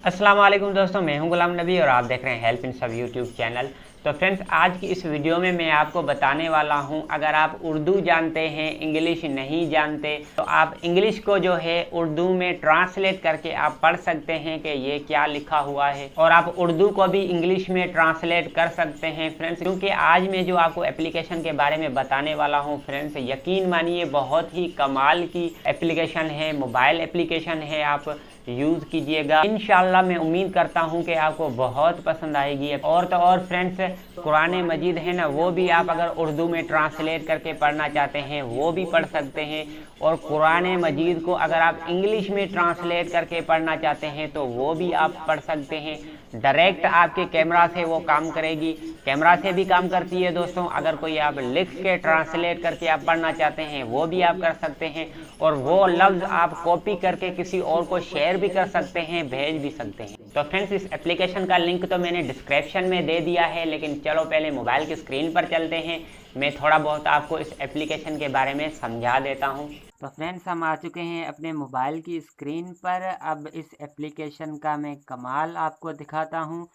अस्सलाम वालेकुम दोस्तों, मैं हूं गुलाम नबी और आप देख रहे हैं हेल्प इन सब यूट्यूब चैनल। तो फ्रेंड्स, आज की इस वीडियो में मैं आपको बताने वाला हूं, अगर आप उर्दू जानते हैं, इंग्लिश नहीं जानते, तो आप इंग्लिश को जो है उर्दू में ट्रांसलेट करके आप पढ़ सकते हैं कि ये क्या लिखा हुआ है, और आप उर्दू को भी इंग्लिश में ट्रांसलेट कर सकते हैं फ्रेंड्स। क्योंकि आज मैं जो आपको एप्लीकेशन के बारे में बताने वाला हूँ फ्रेंड्स, यकीन मानिए बहुत ही कमाल की एप्लीकेशन है, मोबाइल एप्लीकेशन है। आप यूज़ कीजिएगा, इंशाल्लाह मैं उम्मीद करता हूं कि आपको बहुत पसंद आएगी। और तो और फ्रेंड्स, कुरान मजीद है ना, वो भी आप अगर उर्दू में ट्रांसलेट करके पढ़ना चाहते हैं वो भी पढ़ सकते हैं। और कुरान मजीद को अगर आप इंग्लिश में ट्रांसलेट करके पढ़ना चाहते हैं तो वो भी आप पढ़ सकते हैं। डायरेक्ट आपके कैमरा से वो काम करेगी, कैमरा से भी काम करती है दोस्तों। अगर कोई आप लिख के ट्रांसलेट करके आप पढ़ना चाहते हैं वो भी आप कर सकते हैं, और वो लफ्ज़ आप कॉपी करके किसी और को शेयर भी कर सकते हैं, भेज भी सकते हैं। तो फ्रेंड्स, इस एप्लीकेशन का लिंक तो मैंने डिस्क्रिप्शन में दे दिया है, लेकिन चलो पहले मोबाइल की स्क्रीन पर चलते हैं। मैं थोड़ा बहुत आपको इस एप्लीकेशन के बारे में समझा देता हूँ। तो फ्रेंड्स, हम आ चुके हैं अपने मोबाइल की स्क्रीन पर। अब इस एप्लीकेशन का मैं कमाल आपको दिखाता हूँ।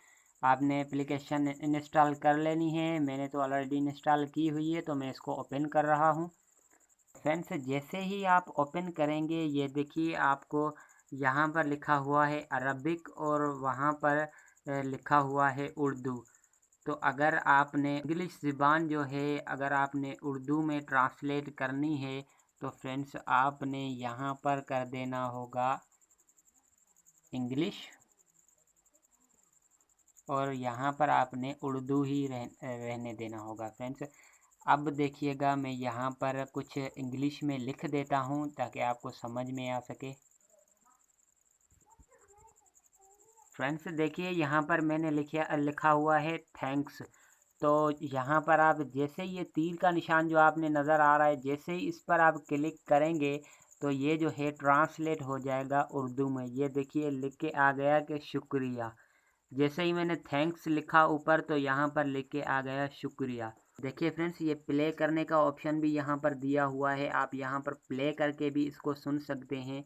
आपने एप्लीकेशन इंस्टॉल कर लेनी है, मैंने तो ऑलरेडी इंस्टॉल की हुई है, तो मैं इसको ओपन कर रहा हूँ। फ्रेंड्स, जैसे ही आप ओपन करेंगे, ये देखिए आपको यहाँ पर लिखा हुआ है अरबिक और वहाँ पर लिखा हुआ है उर्दू। तो अगर आपने इंग्लिश ज़बान जो है अगर आपने उर्दू में ट्रांसलेट करनी है तो फ्रेंड्स आपने यहाँ पर कर देना होगा इंग्लिश, और यहाँ पर आपने उर्दू ही रहने देना होगा फ्रेंड्स। अब देखिएगा, मैं यहाँ पर कुछ इंग्लिश में लिख देता हूँ ताकि आपको समझ में आ सके। फ्रेंड्स देखिए, यहाँ पर मैंने लिखा हुआ है थैंक्स। तो यहाँ पर आप जैसे ये तीर का निशान जो आपने नज़र आ रहा है, जैसे ही इस पर आप क्लिक करेंगे तो ये जो है ट्रांसलेट हो जाएगा उर्दू में। ये देखिए लिख के आ गया कि शुक्रिया। जैसे ही मैंने थैंक्स लिखा ऊपर तो यहाँ पर लिख के आ गया शुक्रिया। देखिए फ्रेंड्स, ये प्ले करने का ऑप्शन भी यहाँ पर दिया हुआ है, आप यहाँ पर प्ले करके भी इसको सुन सकते हैं।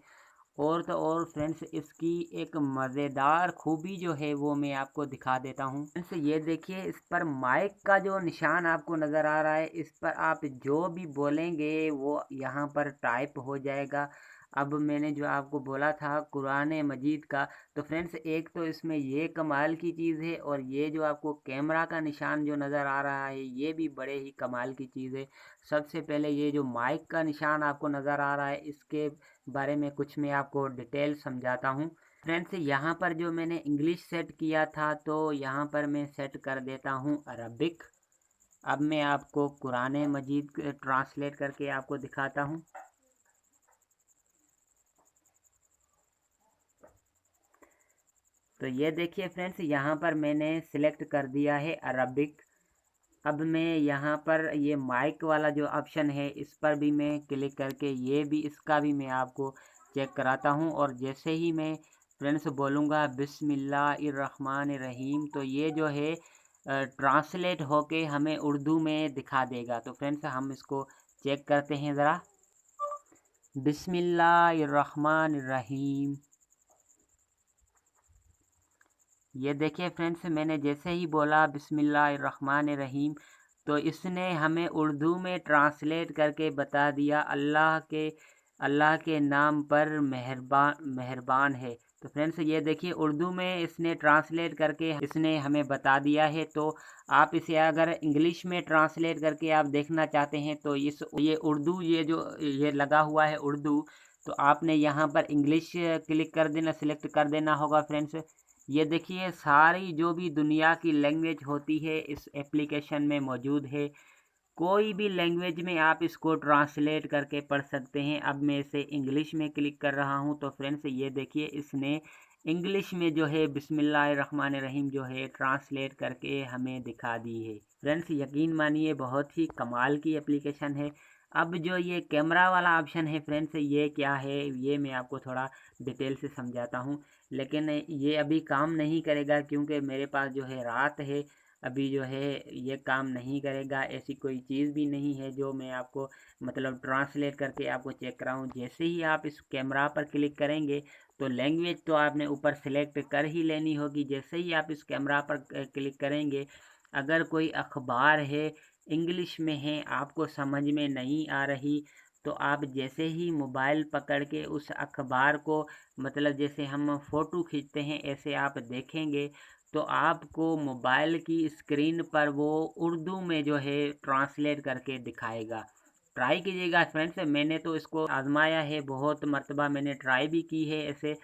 और तो और फ्रेंड्स, इसकी एक मज़ेदार खूबी जो है वो मैं आपको दिखा देता हूँ। फ्रेंड्स ये देखिए, इस पर माइक का जो निशान आपको नज़र आ रहा है, इस पर आप जो भी बोलेंगे वो यहाँ पर टाइप हो जाएगा। अब मैंने जो आपको बोला था कुरान मजीद का, तो फ्रेंड्स एक तो इसमें ये कमाल की चीज़ है, और ये जो आपको कैमरा का निशान जो नज़र आ रहा है ये भी बड़े ही कमाल की चीज़ है। सबसे पहले ये जो माइक का निशान आपको नज़र आ रहा है, इसके बारे में कुछ मैं आपको डिटेल समझाता हूँ। फ्रेंड्स यहाँ पर जो मैंने इंग्लिश सेट किया था, तो यहाँ पर मैं सेट कर देता हूँ अरबिक। अब मैं आपको कुरान मजीद ट्रांसलेट करके आपको दिखाता हूँ। तो ये देखिए फ्रेंड्स, यहाँ पर मैंने सिलेक्ट कर दिया है अरबिक। अब मैं यहाँ पर ये माइक वाला जो ऑप्शन है इस पर भी मैं क्लिक करके ये भी इसका भी मैं आपको चेक कराता हूँ। और जैसे ही मैं फ्रेंड्स बोलूँगा बिस्मिल्लाहिर्रहमानिर्रहीम, तो ये जो है ट्रांसलेट होके हमें उर्दू में दिखा देगा। तो फ्रेंड्स हम इसको चेक करते हैं ज़रा। बिस्मिल्लाहिर्रहमानिर्रहीम। ये देखिए फ्रेंड्स, मैंने जैसे ही बोला बिस्मिल्लाहिर्रहमानिर्रहीम, तो इसने हमें उर्दू में ट्रांसलेट करके बता दिया अल्लाह के नाम पर मेहरबान है। तो फ्रेंड्स ये देखिए उर्दू में इसने ट्रांसलेट करके इसने हमें बता दिया है। तो आप इसे अगर इंग्लिश में ट्रांसलेट करके आप देखना चाहते हैं तो ये उर्दू, ये जो ये लगा हुआ है उर्दू, तो आपने यहाँ पर इंग्लिश क्लिक कर देना, सिलेक्ट कर देना होगा फ्रेंड्स। ये देखिए सारी जो भी दुनिया की लैंग्वेज होती है इस एप्लीकेशन में मौजूद है। कोई भी लैंग्वेज में आप इसको ट्रांसलेट करके पढ़ सकते हैं। अब मैं इसे इंग्लिश में क्लिक कर रहा हूं, तो फ्रेंड्स ये देखिए इसने इंग्लिश में जो है बिस्मिल्लाहिर्रहमानिर्रहीम जो है ट्रांसलेट करके हमें दिखा दी है। फ्रेंड्स यकीन मानिए बहुत ही कमाल की एप्लीकेशन है। अब जो ये कैमरा वाला ऑप्शन है फ्रेंड्स, ये क्या है ये मैं आपको थोड़ा डिटेल से समझाता हूँ। लेकिन ये अभी काम नहीं करेगा क्योंकि मेरे पास जो है रात है, अभी जो है ये काम नहीं करेगा। ऐसी कोई चीज़ भी नहीं है जो मैं आपको मतलब ट्रांसलेट करके आपको चेक कराऊं। जैसे ही आप इस कैमरा पर क्लिक करेंगे तो लैंग्वेज तो आपने ऊपर सेलेक्ट कर ही लेनी होगी। जैसे ही आप इस कैमरा पर क्लिक करेंगे, अगर कोई अखबार है इंग्लिश में है, आपको समझ में नहीं आ रही, तो आप जैसे ही मोबाइल पकड़ के उस अखबार को, मतलब जैसे हम फ़ोटो खींचते हैं ऐसे आप देखेंगे, तो आपको मोबाइल की स्क्रीन पर वो उर्दू में जो है ट्रांसलेट करके दिखाएगा। ट्राई कीजिएगा फ्रेंड्स, मैंने तो इसको आजमाया है, बहुत मर्तबा मैंने ट्राई भी की है ऐसे।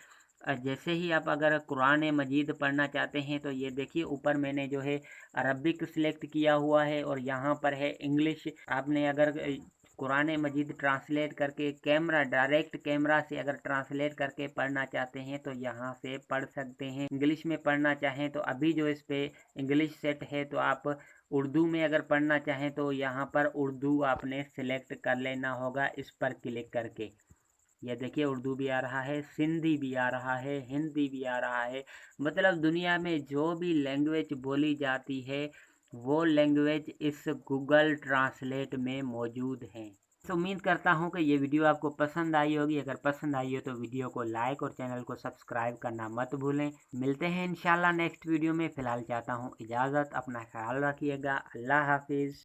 जैसे ही आप अगर कुरान मजीद पढ़ना चाहते हैं तो ये देखिए ऊपर मैंने जो है अरबिक सिलेक्ट किया हुआ है और यहाँ पर है इंग्लिश। आपने अगर कुरान मजीद ट्रांसलेट करके कैमरा, डायरेक्ट कैमरा से अगर ट्रांसलेट करके पढ़ना चाहते हैं तो यहाँ से पढ़ सकते हैं। इंग्लिश में पढ़ना चाहें तो अभी जो इस पे इंग्लिश सेट है, तो आप उर्दू में अगर पढ़ना चाहें तो यहाँ पर उर्दू आपने सिलेक्ट कर लेना होगा इस पर क्लिक करके। ये देखिए उर्दू भी आ रहा है, सिंधी भी आ रहा है, हिंदी भी आ रहा है, मतलब दुनिया में जो भी लैंग्वेज बोली जाती है वो लैंग्वेज इस गूगल ट्रांसलेट में मौजूद हैं। तो उम्मीद करता हूँ कि ये वीडियो आपको पसंद आई होगी। अगर पसंद आई हो तो वीडियो को लाइक और चैनल को सब्सक्राइब करना मत भूलें। मिलते हैं इंशाल्लाह नेक्स्ट वीडियो में। फ़िलहाल चाहता हूँ इजाज़त, अपना ख्याल रखिएगा। अल्लाह हाफिज़।